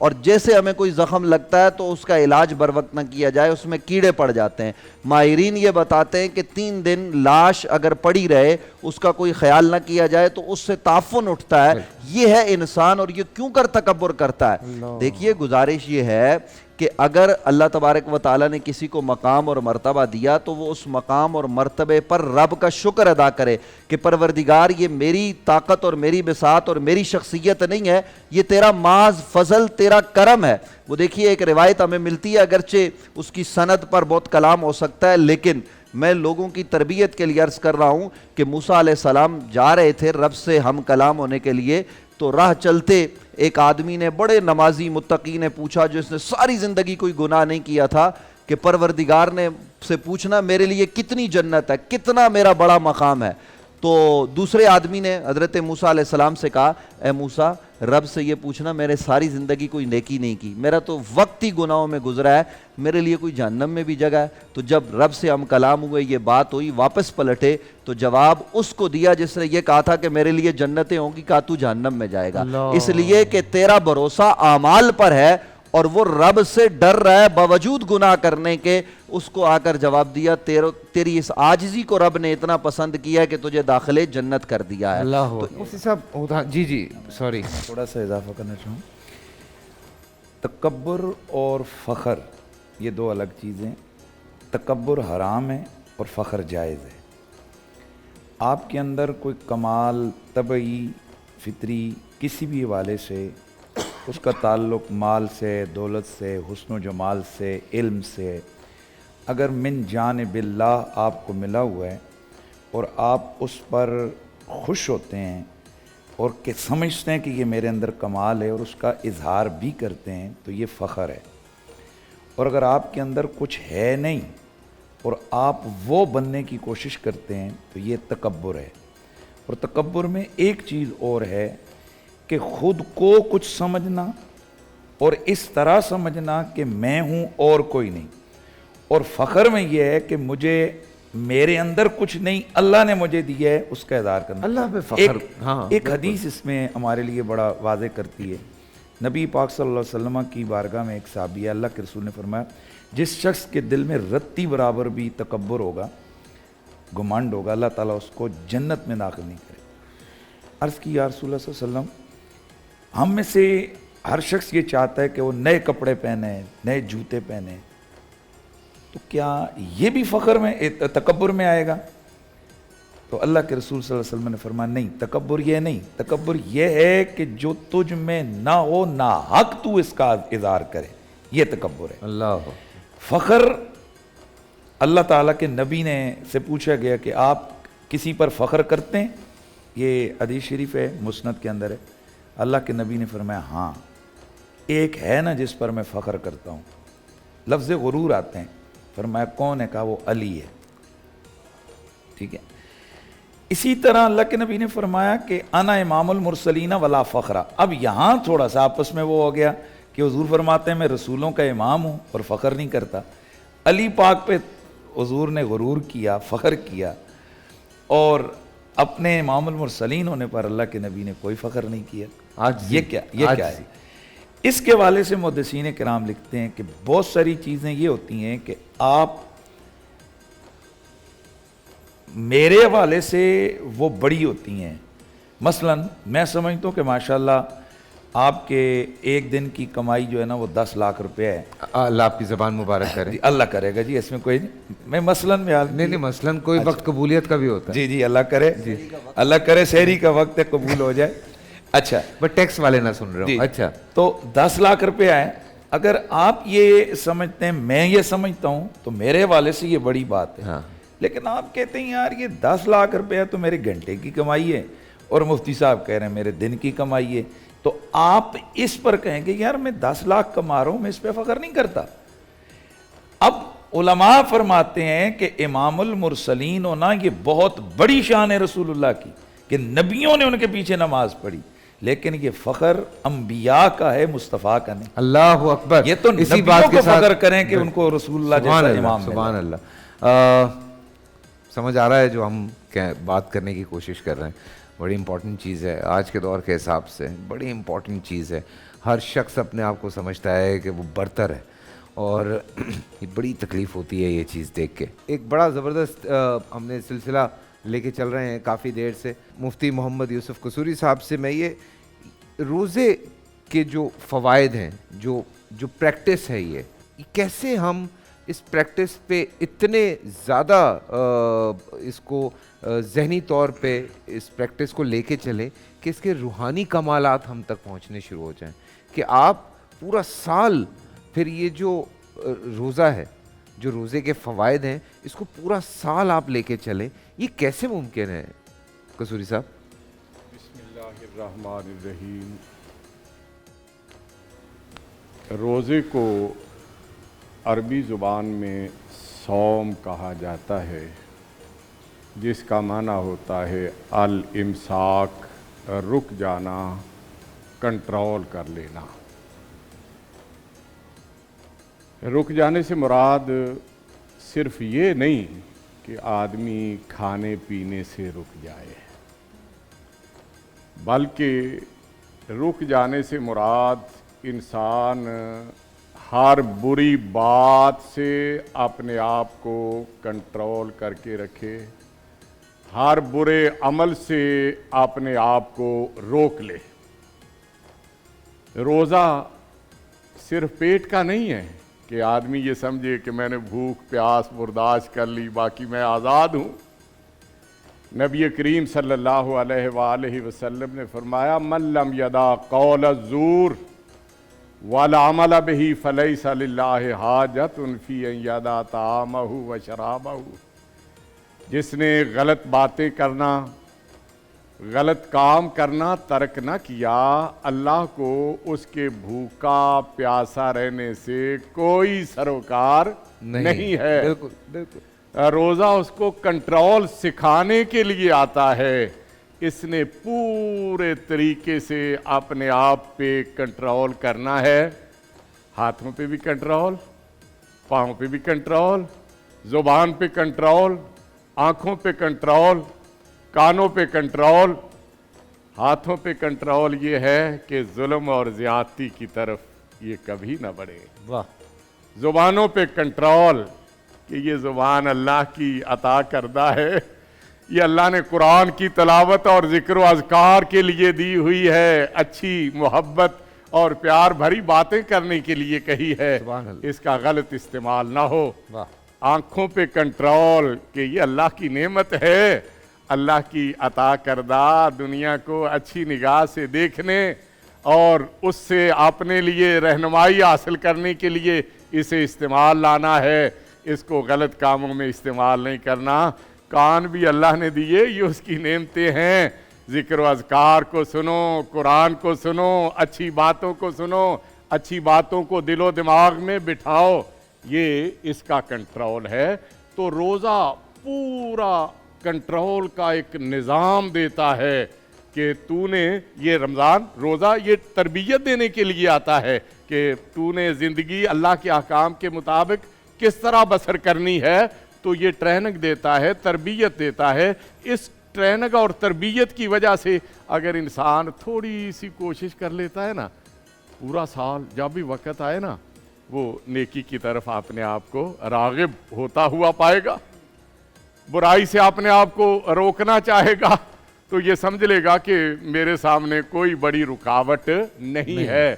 اور جیسے ہمیں کوئی زخم لگتا ہے تو اس کا علاج بر وقت نہ کیا جائے، اس میں کیڑے پڑ جاتے ہیں۔ ماہرین یہ بتاتے ہیں کہ 3 دن لاش اگر پڑی رہے اس کا کوئی خیال نہ کیا جائے تو اس سے تعفن اٹھتا ہے۔ یہ ہے انسان، اور یہ کیوں کر تکبر کرتا ہے؟ دیکھیے گزارش یہ ہے کہ اگر اللہ تبارک و تعالیٰ نے کسی کو مقام اور مرتبہ دیا تو وہ اس مقام اور مرتبے پر رب کا شکر ادا کرے کہ پروردگار یہ میری طاقت اور میری بساط اور میری شخصیت نہیں ہے، یہ تیرا محض فضل، تیرا کرم ہے۔ وہ دیکھیے ایک روایت ہمیں ملتی ہے، اگرچہ اس کی سند پر بہت کلام ہو سکتا ہے، لیکن میں لوگوں کی تربیت کے لیے عرض کر رہا ہوں کہ موسیٰ علیہ السلام جا رہے تھے رب سے ہم کلام ہونے کے لیے، تو راہ چلتے ایک آدمی نے بڑے نمازی متقی نے پوچھا، جو اس نے ساری زندگی کوئی گناہ نہیں کیا تھا، کہ پروردگار نے سے پوچھنا میرے لیے کتنی جنت ہے، کتنا میرا بڑا مقام ہے۔ تو دوسرے آدمی نے حضرت موسیٰ علیہ السلام سے کہا، اے موسیٰ رب سے یہ پوچھنا میں نے ساری زندگی کوئی نیکی نہیں کی، میرا تو وقت ہی گناہوں میں گزرا ہے، میرے لیے کوئی جہنم میں بھی جگہ ہے؟ تو جب رب سے ہم کلام ہوئے، یہ بات ہوئی، واپس پلٹے تو جواب اس کو دیا جس نے یہ کہا تھا کہ میرے لیے جنتیں ہوں گی، کہا تو جہنم میں جائے گا، اس لیے کہ تیرا بھروسہ اعمال پر ہے اور وہ رب سے ڈر رہا ہے باوجود گناہ کرنے کے۔ اس کو آ کر جواب دیا، تیری اس عاجزی کو رب نے اتنا پسند کیا ہے کہ تجھے داخلے جنت کر دیا ہے۔ اللہ مفتی صاحب جی سوری تھوڑا سا اضافہ کرنا چاہوں، تکبر اور فخر یہ 2 الگ چیزیں، تکبر حرام ہے اور فخر جائز ہے۔ آپ کے اندر کوئی کمال طبعی فطری کسی بھی حوالے سے، اس کا تعلق مال سے، دولت سے، حسن و جمال سے، علم سے، اگر من جانب اللہ آپ کو ملا ہوا ہے اور آپ اس پر خوش ہوتے ہیں اور کہ سمجھتے ہیں کہ یہ میرے اندر کمال ہے اور اس کا اظہار بھی کرتے ہیں تو یہ فخر ہے۔ اور اگر آپ کے اندر کچھ ہے نہیں اور آپ وہ بننے کی کوشش کرتے ہیں تو یہ تکبر ہے۔ اور تکبر میں ایک چیز اور ہے کہ خود کو کچھ سمجھنا اور اس طرح سمجھنا کہ میں ہوں اور کوئی نہیں، اور فخر میں یہ ہے کہ مجھے میرے اندر کچھ نہیں، اللہ نے مجھے دیا ہے، اس کا اظہار کرنا۔ اللہ پہ فخر، ایک حدیث اس میں ہمارے لیے بڑا واضح کرتی ہے۔ نبی پاک صلی اللہ علیہ وسلم کی بارگاہ میں ایک صحابی ہے، اللہ کے رسول نے فرمایا جس شخص کے دل میں رتی برابر بھی تکبر ہوگا، گمانڈ ہوگا، اللہ تعالیٰ اس کو جنت میں داخل نہیں کرے۔ عرض کی یا رسول اللہ صلی اللہ علیہ وسلم، ہم میں سے ہر شخص یہ چاہتا ہے کہ وہ نئے کپڑے پہنے، نئے جوتے پہنے، تو کیا یہ بھی فخر میں تکبر میں آئے گا؟ تو اللہ کے رسول صلی اللہ علیہ وسلم نے فرمایا نہیں، تکبر یہ نہیں، تکبر یہ ہے کہ جو تجھ میں نہ ہو نہ حق تو اس کا اظہار کرے، یہ تکبر ہے۔ اللہ فخر، اللہ تعالیٰ کے نبی نے سے پوچھا گیا کہ آپ کسی پر فخر کرتے ہیں؟ یہ حدیث شریف ہے، مسند کے اندر ہے۔ اللہ کے نبی نے فرمایا ہاں، ایک ہے نا جس پر میں فخر کرتا ہوں۔ لفظ غرور آتے ہیں، فرمایا کون ہے؟ کہا وہ علی ہے۔ ٹھیک ہے، اسی طرح اللہ کے نبی نے فرمایا کہ انا امام المرسلین ولا فخرا۔ اب یہاں تھوڑا سا آپس میں وہ ہو گیا کہ حضور فرماتے ہیں میں رسولوں کا امام ہوں اور فخر نہیں کرتا۔ علی پاک پہ حضور نے غرور کیا، فخر کیا، اور اپنے امام المرسلین ہونے پر اللہ کے نبی نے کوئی فخر نہیں کیا۔ یہ کیا ہے؟ اس کے حوالے سے محدثین کرام لکھتے ہیں کہ بہت ساری چیزیں یہ ہوتی ہیں کہ آپ میرے حوالے سے وہ بڑی ہوتی ہیں۔ مثلا میں سمجھتا ہوں کہ ماشاءاللہ آپ کے ایک دن کی کمائی جو ہے نا وہ 10 لاکھ روپے ہے۔ اللہ آپ کی زبان مبارک کرے۔ اللہ کرے گا جی، اس میں کوئی نہیں، میں مثلاً نہیں مثلاً کوئی وقت قبولیت کا بھی ہوتا ہے۔ جی اللہ کرے، اللہ کرے سحری کا وقت ہے قبول ہو جائے۔ اچھا بٹ ٹیکس والے نہ سن رہے ہوں۔ اچھا تو 10 لاکھ روپے آئے، اگر آپ یہ سمجھتے ہیں میں یہ سمجھتا ہوں تو میرے حوالے سے یہ بڑی بات ہے۔ لیکن آپ کہتے ہیں یار یہ 10 لاکھ روپے تو میرے گھنٹے کی کمائی ہے، اور مفتی صاحب کہہ رہے ہیں میرے دن کی کمائی ہے، تو آپ اس پر کہیں گے یار میں 10 لاکھ کما رہا ہوں، میں اس پہ فخر نہیں کرتا۔ اب علماء فرماتے ہیں کہ امام المرسلین ہونا یہ بہت بڑی شان ہے رسول اللہ کی، کہ نبیوں نے ان کے پیچھے نماز پڑھی، لیکن یہ فخر انبیاء کا ہے، مصطفیٰ کا نہیں۔ اللہ اکبر، یہ تو اسی نبیوں بات کو فخر کریں کہ ان کو رسول اللہ جیسا امام ملا۔ سبحان اللہ۔ سمجھ آ رہا ہے جو ہم بات کرنے کی کوشش کر رہے ہیں۔ بڑی امپورٹنٹ چیز ہے آج کے دور کے حساب سے, بڑی امپورٹنٹ چیز ہے. ہر شخص اپنے آپ کو سمجھتا ہے کہ وہ برتر ہے, اور بڑی تکلیف ہوتی ہے یہ چیز دیکھ کے. ایک بڑا زبردست ہم نے سلسلہ لے کے چل رہے ہیں کافی دیر سے. مفتی محمد یوسف قصوری صاحب سے میں یہ روزے کے جو فوائد ہیں, جو پریکٹس ہے, یہ کیسے ہم اس پریکٹس پہ اتنے زیادہ اس کو ذہنی طور پہ اس پریکٹس کو لے کے چلیں کہ اس کے روحانی کمالات ہم تک پہنچنے شروع ہو جائیں, کہ آپ پورا سال پھر یہ جو روزہ ہے, جو روزے کے فوائد ہیں, اس کو پورا سال آپ لے کے چلیں. یہ کیسے ممکن ہے قصوری صاحب؟ بسم اللہ الرحمن الرحیم. روزے کو عربی زبان میں صوم کہا جاتا ہے, جس کا معنی ہوتا ہے الامساک, رک جانا, کنٹرول کر لینا. رک جانے سے مراد صرف یہ نہیں کہ آدمی کھانے پینے سے رک جائے, بلکہ رک جانے سے مراد انسان ہر بری بات سے اپنے آپ کو کنٹرول کر کے رکھے, ہر برے عمل سے اپنے آپ کو روک لے. روزہ صرف پیٹ کا نہیں ہے کہ آدمی یہ سمجھے کہ میں نے بھوک پیاس برداشت کر لی, باقی میں آزاد ہوں. نبی کریم صلی اللہ علیہ وآلہ وسلم نے فرمایا من لم یدع قول الزور والعمل بہ فلیس للہ حاجۃ فی ان یدع طعامہ وشرابہ. جس نے غلط باتیں کرنا, غلط کام کرنا ترک نہ کیا, اللہ کو اس کے بھوکا پیاسا رہنے سے کوئی سروکار نہیں ہے. بالکل بالکل. روزہ اس کو کنٹرول سکھانے کے لیے آتا ہے. اس نے پورے طریقے سے اپنے آپ پہ کنٹرول کرنا ہے. ہاتھوں پہ بھی کنٹرول, پاؤں پہ بھی کنٹرول, زبان پہ کنٹرول, آنکھوں پہ کنٹرول, کانوں پہ کنٹرول. ہاتھوں پہ کنٹرول یہ ہے کہ ظلم اور زیادتی کی طرف یہ کبھی نہ بڑھے. واہ. زبانوں پہ کنٹرول کہ یہ زبان اللہ کی عطا کردہ ہے, یہ اللہ نے قرآن کی تلاوت اور ذکر و اذکار کے لیے دی ہوئی ہے, اچھی محبت اور پیار بھری باتیں کرنے کے لیے کہی ہے, اس کا غلط استعمال نہ ہو. آنکھوں پہ کنٹرول کہ یہ اللہ کی نعمت ہے, اللہ کی عطا کردہ, دنیا کو اچھی نگاہ سے دیکھنے اور اس سے اپنے لیے رہنمائی حاصل کرنے کے لیے اسے استعمال لانا ہے, اس کو غلط کاموں میں استعمال نہیں کرنا. کان بھی اللہ نے دیے, یہ اس کی نعمتیں ہیں. ذکر و اذکار کو سنو, قرآن کو سنو, اچھی باتوں کو سنو, اچھی باتوں کو دل و دماغ میں بٹھاؤ, یہ اس کا کنٹرول ہے. تو روزہ پورا کنٹرول کا ایک نظام دیتا ہے کہ تو نے یہ رمضان روزہ یہ تربیت دینے کے لیے آتا ہے کہ تو نے زندگی اللہ کے احکام کے مطابق کس طرح بسر کرنی ہے. تو یہ ٹریننگ دیتا ہے, تربیت دیتا ہے. اس ٹریننگ اور تربیت کی وجہ سے اگر انسان تھوڑی سی کوشش کر لیتا ہے نا, پورا سال جب بھی وقت آئے نا, وہ نیکی کی طرف اپنے آپ کو راغب ہوتا ہوا پائے گا, برائی سے اپنے آپ کو روکنا چاہے گا, تو یہ سمجھ لے گا کہ میرے سامنے کوئی بڑی رکاوٹ نہیں ہے.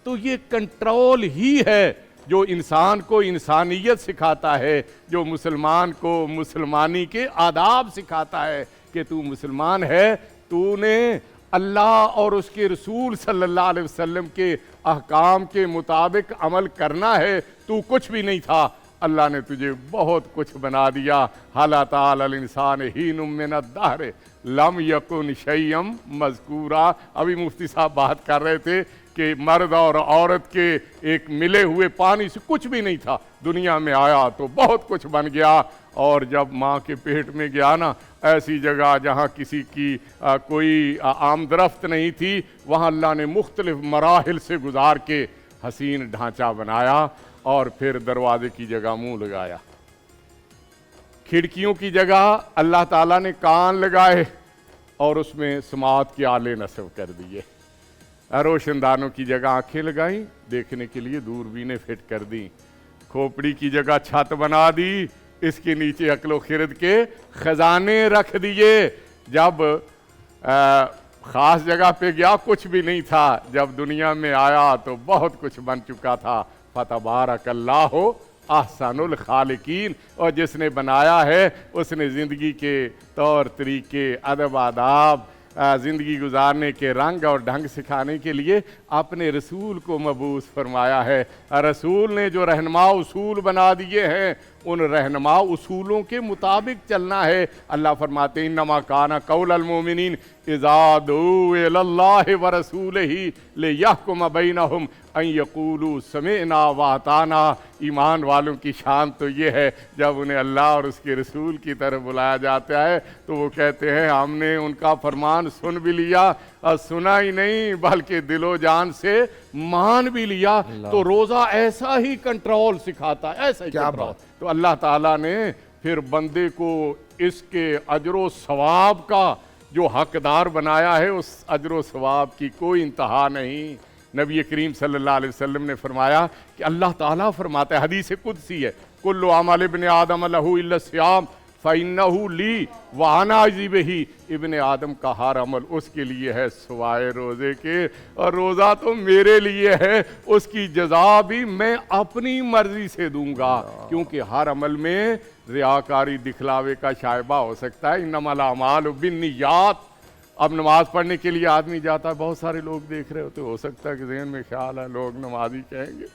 تو یہ کنٹرول ہی ہے جو انسان کو انسانیت سکھاتا ہے, جو مسلمان کو مسلمانی کے آداب سکھاتا ہے کہ تو مسلمان ہے, تو نے اللہ اور اس کے رسول صلی اللہ علیہ وسلم کے احکام کے مطابق عمل کرنا ہے. تو کچھ بھی نہیں تھا, اللہ نے تجھے بہت کچھ بنا دیا. حَلَ تَعَالَى الْإِنسَانِ حِينٌ مِّنَ الدَّهْرِ لَمْ يَكُنْ شَيْئًا مَذْكُورًا. ابھی مفتی صاحب بات کر رہے تھے کہ مرد اور عورت کے ایک ملے ہوئے پانی سے کچھ بھی نہیں تھا, دنیا میں آیا تو بہت کچھ بن گیا. اور جب ماں کے پیٹ میں گیا نا, ایسی جگہ جہاں کسی کی کوئی آمدرفت نہیں تھی, وہاں اللہ نے مختلف مراحل سے گزار کے حسین ڈھانچہ بنایا, اور پھر دروازے کی جگہ منہ لگایا, کھڑکیوں کی جگہ اللہ تعالیٰ نے کان لگائے, اور اس میں سماعت کے آلے نصب کر دیے، روشن دانوں کی جگہ آنکھیں لگائیں، دیکھنے کے لیے دوربینیں فٹ کر دیں، کھوپڑی کی جگہ چھت بنا دی، اس کے نیچے عقل و خرد کے خزانے رکھ دیے۔ جب خاص جگہ پہ گیا کچھ بھی نہیں تھا، جب دنیا میں آیا تو بہت کچھ بن چکا تھا۔ فتبارک اللہ احسن الخالقین، اور جس نے بنایا ہے اس نے زندگی کے طور طریقے، ادب آداب، زندگی گزارنے کے رنگ اور ڈھنگ سکھانے کے لیے اپنے رسول کو مبعوث فرمایا ہے۔ رسول نے جو رہنما اصول بنا دیے ہیں، ان رہنما اصولوں کے مطابق چلنا ہے۔ اللہ فرماتے ہیں انما کان قول المؤمنین اذا دعوا الی اللہ ورسولہ لیحکم بینہم ان یقولوا سمعنا واطعنا۔ ایمان والوں کی شان تو یہ ہے جب انہیں اللہ اور اس کے رسول کی طرف بلایا جاتا ہے تو وہ کہتے ہیں ہم نے ان کا فرمان سن بھی لیا، اور سنا ہی نہیں بلکہ دل و جان سے مان بھی لیا۔ تو روزہ ایسا ہی کنٹرول سکھاتا ہے، ایسا ہی کنٹرول۔ تو اللہ تعالیٰ نے پھر بندے کو اس کے اجر و ثواب کا جو حقدار بنایا ہے، اس اجر و ثواب کی کوئی انتہا نہیں۔ نبی کریم صلی اللہ علیہ وسلم نے فرمایا کہ اللہ تعالیٰ فرماتا ہے، حدیث قدسی ہے، کل عمل ابن آدم لہ الا الصیام فَإِنَّهُ لِي وَأَنَا أَجْزِي بِهِ۔ ابن آدم کا ہر عمل اس کے لیے ہے سوائے روزے کے، اور روزہ تو میرے لیے ہے، اس کی جزا بھی میں اپنی مرضی سے دوں گا، کیونکہ ہر عمل میں ریاکاری دکھلاوے کا شائبہ ہو سکتا ہے۔ انما الاعمال بالنیات۔ اب نماز پڑھنے کے لیے آدمی جاتا ہے، بہت سارے لوگ دیکھ رہے ہوتے، ہو سکتا ہے کہ ذہن میں خیال ہے لوگ نمازی کہیں گے۔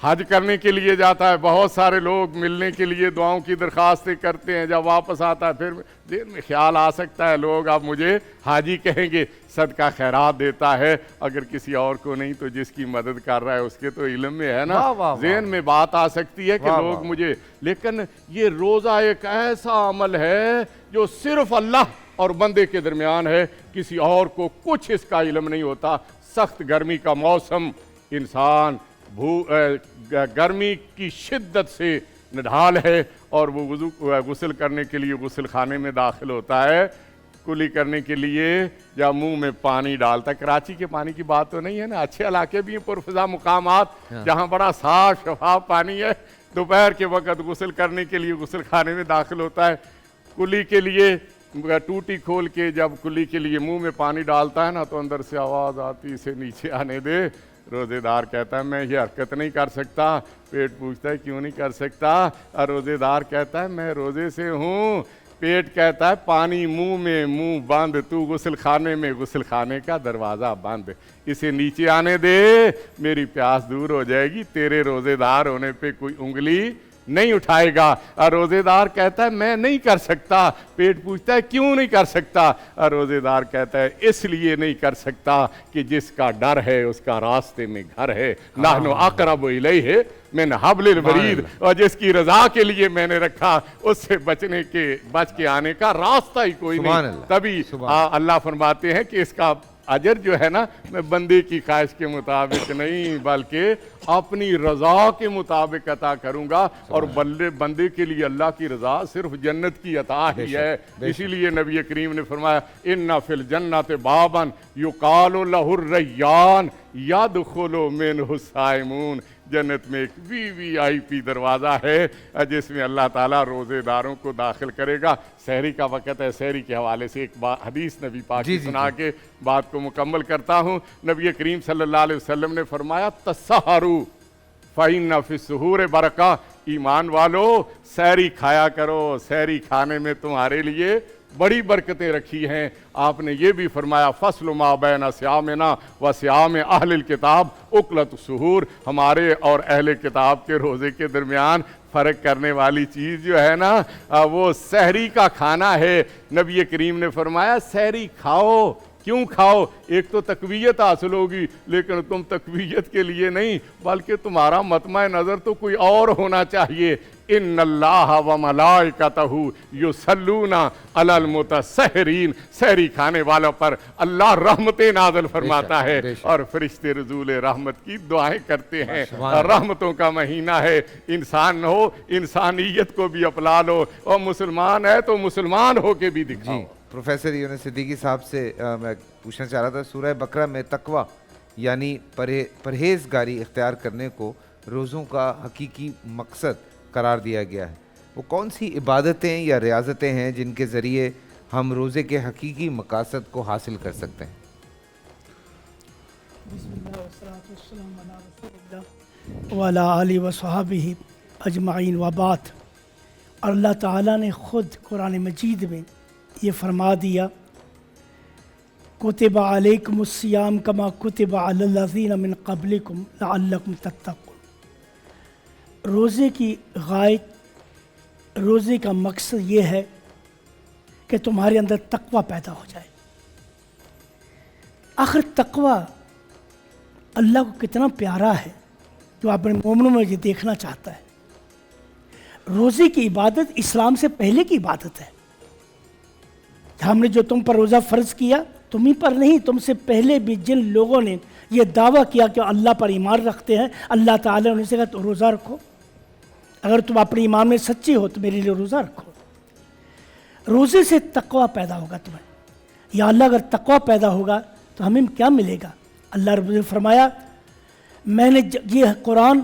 حج کرنے کے لیے جاتا ہے، بہت سارے لوگ ملنے کے لیے دعاؤں کی درخواستیں کرتے ہیں، جب واپس آتا ہے پھر ذہن میں خیال آ سکتا ہے لوگ اب مجھے حاجی کہیں گے۔ صدقہ خیرات دیتا ہے، اگر کسی اور کو نہیں تو جس کی مدد کر رہا ہے اس کے تو علم میں ہے نا، ذہن میں بات آ سکتی ہے کہ لوگ مجھے۔ لیکن یہ روزہ ایک ایسا عمل ہے جو صرف اللہ اور بندے کے درمیان ہے، کسی اور کو کچھ اس کا علم نہیں ہوتا۔ سخت گرمی کا موسم، انسان گرمی کی شدت سے نڈھال ہے اور وہ غسل کرنے کے لیے غسل خانے میں داخل ہوتا ہے، کلی کرنے کے لیے یا منہ میں پانی ڈالتا ہے۔ کراچی کے پانی کی بات تو نہیں ہے نا، اچھے علاقے بھی ہیں پرفضا مقامات جہاں بڑا صاف شفاف پانی ہے۔ دوپہر کے وقت غسل کرنے کے لیے غسل خانے میں داخل ہوتا ہے، کلی کے لیے ٹوٹی کھول کے جب کلی کے لیے منہ میں پانی ڈالتا ہے نا تو اندر سے آواز آتی اسے نیچے آنے دے۔ روزے دار کہتا ہے میں یہ حرکت نہیں کر سکتا، پیٹ پوچھتا ہے کیوں نہیں کر سکتا، اور روزے دار کہتا ہے میں روزے سے ہوں، پیٹ کہتا ہے پانی منہ میں، منہ بند، تو غسل خانے میں، غسل خانے کا دروازہ بند، اسے نیچے آنے دے، میری پیاس دور ہو جائے گی، تیرے روزے دار ہونے پہ کوئی انگلی نہیں اٹھائے گا۔ اور روزے دار کہتا ہے میں نہیں کر سکتا، پیٹ پوچھتا ہے کیوں نہیں کر سکتا، اور روزے دار کہتا ہے اس لیے نہیں کر سکتا کہ جس کا ڈر ہے اس کا راستے میں گھر ہے، نحن اقرب الیہ من حبل الورید، اور جس کی رضا کے لیے میں نے رکھا اس سے بچ کے آنے کا راستہ ہی کوئی نہیں۔ تبھی اللہ فرماتے ہیں کہ اس کا اجر جو ہے نا میں بندے کی خواہش کے مطابق نہیں بلکہ اپنی رضا کے مطابق عطا کروں گا، اور بندے کے لیے اللہ کی رضا صرف جنت کی عطا ہی ہے۔ اسی لیے نبی کریم نے فرمایا ان فی الجنت بابا یقال لہ الریان یدخل منہ الصائمون، جنت میں ایک وی آئی پی دروازہ ہے جس میں اللہ تعالیٰ روزے داروں کو داخل کرے گا۔ سحری کا وقت ہے، سحری کے حوالے سے ایک حدیث نبی پاک کی سنا کے بات کو مکمل کرتا ہوں۔ نبی کریم صلی اللہ علیہ وسلم نے فرمایا تسحروا فإن فی السحور برکہ، ایمان والو سحری کھایا کرو، سحری کھانے میں تمہارے لیے بڑی برکتیں رکھی ہیں۔ آپ نے یہ بھی فرمایا فصل ما بین صیامنا و صیام اہل الکتاب اکلۃ السحور، ہمارے اور اہل کتاب کے روزے کے درمیان فرق کرنے والی چیز جو ہے نا وہ سحری کا کھانا ہے۔ نبی کریم نے فرمایا سحری کھاؤ، کیوں کھاؤ؟ ایک تو تقویت حاصل ہوگی، لیکن تم تقویت کے لیے نہیں بلکہ تمہارا مطمع نظر تو کوئی اور ہونا چاہیے۔ ان اللہ و ملائکتہ یصلون علی المتسحرین، سحری کھانے والوں پر اللہ رحمتیں نازل فرماتا ہے اور فرشتے رسول رحمت کی دعائیں کرتے ہیں۔ رحمتوں کا مہینہ ہے، انسان ہو انسانیت کو بھی اپنا لو، اور مسلمان ہے تو مسلمان ہو کے بھی دکھاؤ۔ پروفیسر یونس صدیقی صاحب سے میں پوچھنا چاہ رہا تھا، سورہ بقرہ میں تقویٰ یعنی پرہیزگاری اختیار کرنے کو روزوں کا حقیقی مقصد قرار دیا گیا ہے، وہ کون سی عبادتیں یا ریاضتیں ہیں جن کے ذریعے ہم روزے کے حقیقی مقاصد کو حاصل کر سکتے ہیں؟ بسم اللہ والصلاة والسلام علی رسول اللہ وعلی آلہ وصحابہ اجمعین وبعد۔ اور اللہ تعالیٰ نے خود قرآن مجید میں یہ فرما دیا، کتب علیکم الصیام کما کتب علی الذین من قبلکم لعلکم تتقون۔ روزے کی غایت، روزے کا مقصد یہ ہے کہ تمہارے اندر تقوی پیدا ہو جائے۔ آخر تقوی اللہ کو کتنا پیارا ہے جو اپنے مومنوں میں یہ دیکھنا چاہتا ہے۔ روزے کی عبادت اسلام سے پہلے کی عبادت ہے۔ ہم نے جو تم پر روزہ فرض کیا، تم ہی پر نہیں، تم سے پہلے بھی جن لوگوں نے یہ دعویٰ کیا کہ اللہ پر ایمان رکھتے ہیں، اللہ تعالیٰ نے ان سے کہا تو روزہ رکھو، اگر تم اپنے ایمان میں سچے ہو تو میرے لیے روزہ رکھو۔ روزے سے تقوی پیدا ہوگا تمہیں، یا اللہ اگر تقوی پیدا ہوگا تو ہمیں کیا ملے گا؟ اللہ رب نے فرمایا میں نے یہ قرآن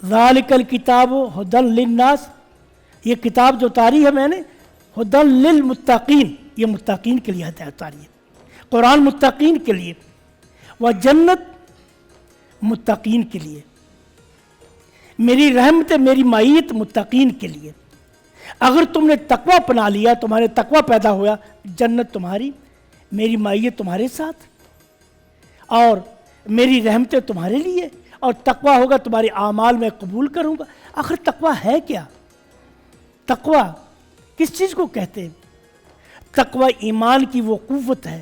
ذالک الکتاب ھدی للناس، یہ کتاب جو اتاری ہے میں نے ھدی للمتقین، یہ متقین کے لیے ہدایت اتاری ہے۔ قرآن متقین کے لیے، وہ جنت متقین کے لیے، میری رحمت میری معیت متقین کے لیے۔ اگر تم نے تقوی اپنا لیا، تمہارے تقوی پیدا ہوا، جنت تمہاری، میری معیت تمہارے ساتھ، اور میری رحمتیں تمہارے لیے، اور تقوی ہوگا تمہارے اعمال میں قبول کروں گا۔ آخر تقوی ہے کیا؟ تقوی کس چیز کو کہتے ہیں؟ تقوی ایمان کی وہ قوت ہے،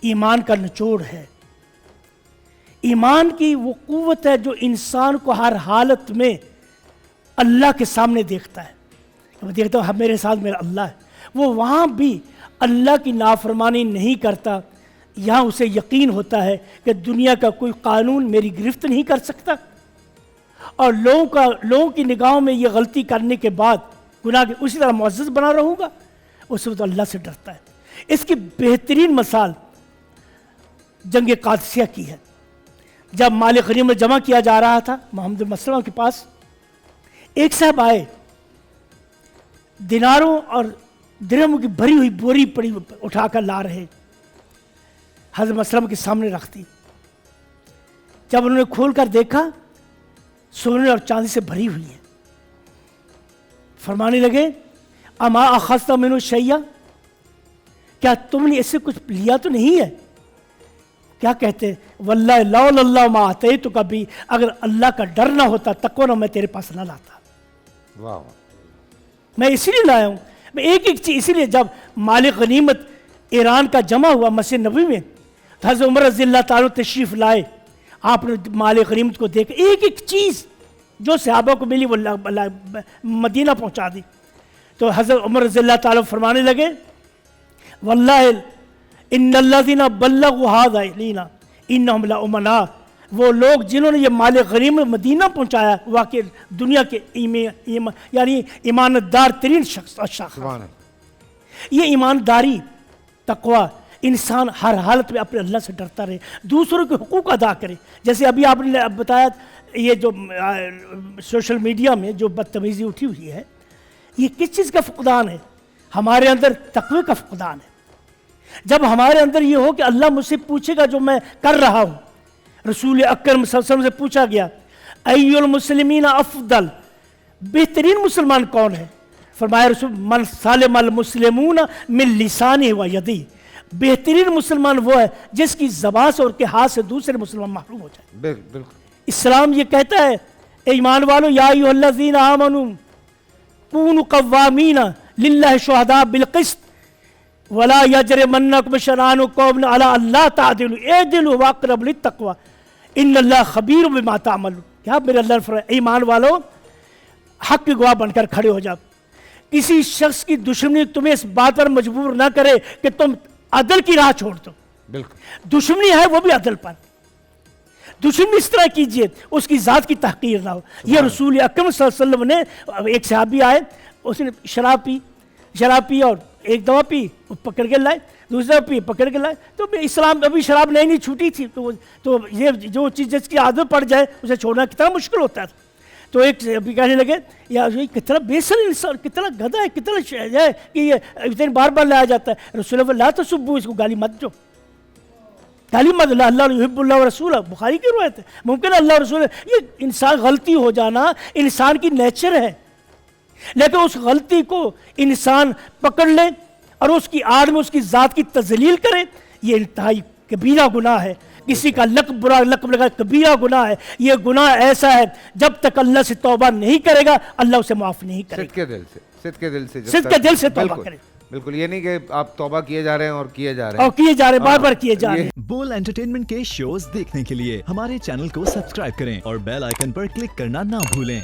ایمان کا نچوڑ ہے، ایمان کی وہ قوت ہے جو انسان کو ہر حالت میں اللہ کے سامنے دیکھتا ہے۔ میں دیکھتا ہوں میرے ساتھ میرا اللہ ہے، وہ وہاں بھی اللہ کی نافرمانی نہیں کرتا، یہاں اسے یقین ہوتا ہے کہ دنیا کا کوئی قانون میری گرفت نہیں کر سکتا، اور لوگوں کی نگاہوں میں یہ غلطی کرنے کے بعد گناہ کے اسی طرح معزز بنا رہوں گا، اس وقت اللہ سے ڈرتا ہے۔ اس کی بہترین مثال جنگ قادسیہ کی ہے۔ جب مال غنیمت جمع کیا جا رہا تھا محمد مسلمہ کے پاس، ایک صاحب آئے، دیناروں اور درہموں کی بھری ہوئی بوری پڑی اٹھا کر لا رہے، حضرت مسلمہ کے سامنے رکھ دی۔ جب انہوں نے کھول کر دیکھا، سونے اور چاندی سے بھری ہوئی ہے۔ فرمانے لگے اما اخذت منہ شیئا، کیا تم نے اس سے کچھ لیا تو نہیں ہے؟ کیا کہتے؟ واللہ لولا اللہ ما اتیتک بھی، اگر اللہ کا ڈر نہ ہوتا، تقوی نہ، میں تیرے پاس نہ لاتا۔ واہ، میں اسی لیے لایا ہوں۔ میں ایک ایک چیز، اسی لیے جب مال غنیمت ایران کا جمع ہوا مسجد نبوی میں، تو حضرت عمر رضی اللہ تعالیٰ تشریف لائے، آپ نے مال غنیمت کو دیکھا، ایک ایک چیز جو صحابہ کو ملی وہ مدینہ پہنچا دی۔ تو حضرت عمر رضی اللہ تعالیٰ فرمانے لگے واللہ ان الذین بلغوا ھذا الینا انہم لامناء، وہ لوگ جنہوں نے یہ مال غنیمت مدینہ پہنچایا واقعی دنیا کے یعنی ایماندار ترین شخص۔ یہ ایمانداری، تقوی، انسان ہر حالت میں اپنے اللہ سے ڈرتا رہے، دوسروں کے حقوق ادا کرے۔ جیسے ابھی آپ نے بتایا، یہ جو سوشل میڈیا میں جو بدتمیزی اٹھی ہوئی ہے، یہ کس چیز کا فقدان ہے؟ ہمارے اندر تقوی کا فقدان ہے۔ جب ہمارے اندر یہ ہو کہ اللہ مجھ سے پوچھے گا جو میں کر رہا ہوں، رسول اکرم صلی اللہ علیہ وسلم سے پوچھا گیا ای المسلمین افضل، بہترین مسلمان کون ہے؟ فرمایا رسول من سالم المسلمون من لسانہ و یدہ، بہترین مسلمان وہ ہے جس کی زبان سے اور کے ہاتھ سے دوسرے مسلمان محروم ہو جائے۔ بالکل۔ اسلام یہ کہتا ہے اے ایمان والو یا ایھا الذین آمنوا کونوا قوامین للہ شہداء بالقسط ولا یجرمنکم شنآن قوم علی الا تعدلوا اعدلوا هو اقرب للتقوی ان اللہ خبیر بما تعملون۔ کیا میرے اللہ نے فرمایا ایمان والو حق کی گواہ بن کر کھڑے ہو جاؤ، کسی شخص کی دشمنی تمہیں اس بات پر مجبور نہ کرے کہ تم عدل کی راہ چھوڑ دو۔ بالکل، دشمنی ہے وہ بھی عدل پر، دشمنی اس طرح کیجئے اس کی ذات کی تحقیر نہ ہو۔ یہ رسول اکرم صلی اللہ علیہ وسلم نے، ایک صحابی آئے، اس نے شراب پی اور ایک دوا پی پکڑ کے لائے، دوسرا پی پکڑ کے لائے. تو اسلام ابھی شراب نئی چھوٹی تھی، تو یہ جو چیز جس کی عادت پڑ جائے اسے چھوڑنا کتنا مشکل ہوتا ہے. تو ایک ابھی کہنے لگے یا کتنا بیسل انسان، کتنا گدھا ہے، کتنا ہے کہ یہ اتنے بار بار لایا جاتا ہے. رسول اللہ لا تسبو، اس کو گالی مت دو، گالی مت دو. اللہ یحب اللہ و رسول، بخاری کی روایت ہے. ممکن ہے اللہ رسول، یہ انسان غلطی ہو جانا انسان کی نیچر ہے، لیکن اس غلطی کو انسان پکڑ لے اور اس کی آڑ میں اس کی ذات کی تذلیل کرے، یہ انتہائی کبیرہ گناہ ہے. کسی کا برا لقب لگا کبیرہ گناہ ہے. یہ گناہ ایسا ہے جب تک اللہ سے توبہ نہیں کرے گا اللہ اسے معاف نہیں کرے گا. صدقے دل سے، صدقے دل سے، صدقے دل سے توبہ کرے. بالکل یہ نہیں کہ آپ توبہ کیے جا رہے ہیں اور کیے جا رہے ہیں اور کیے جا رہے ہیں، بار بار کیے جا رہے ہیں. بول انٹرٹینمنٹ کے شوز دیکھنے کے لیے ہمارے چینل کو سبسکرائب کریں اور بیل آئیکن پر کلک کرنا نہ بھولیں.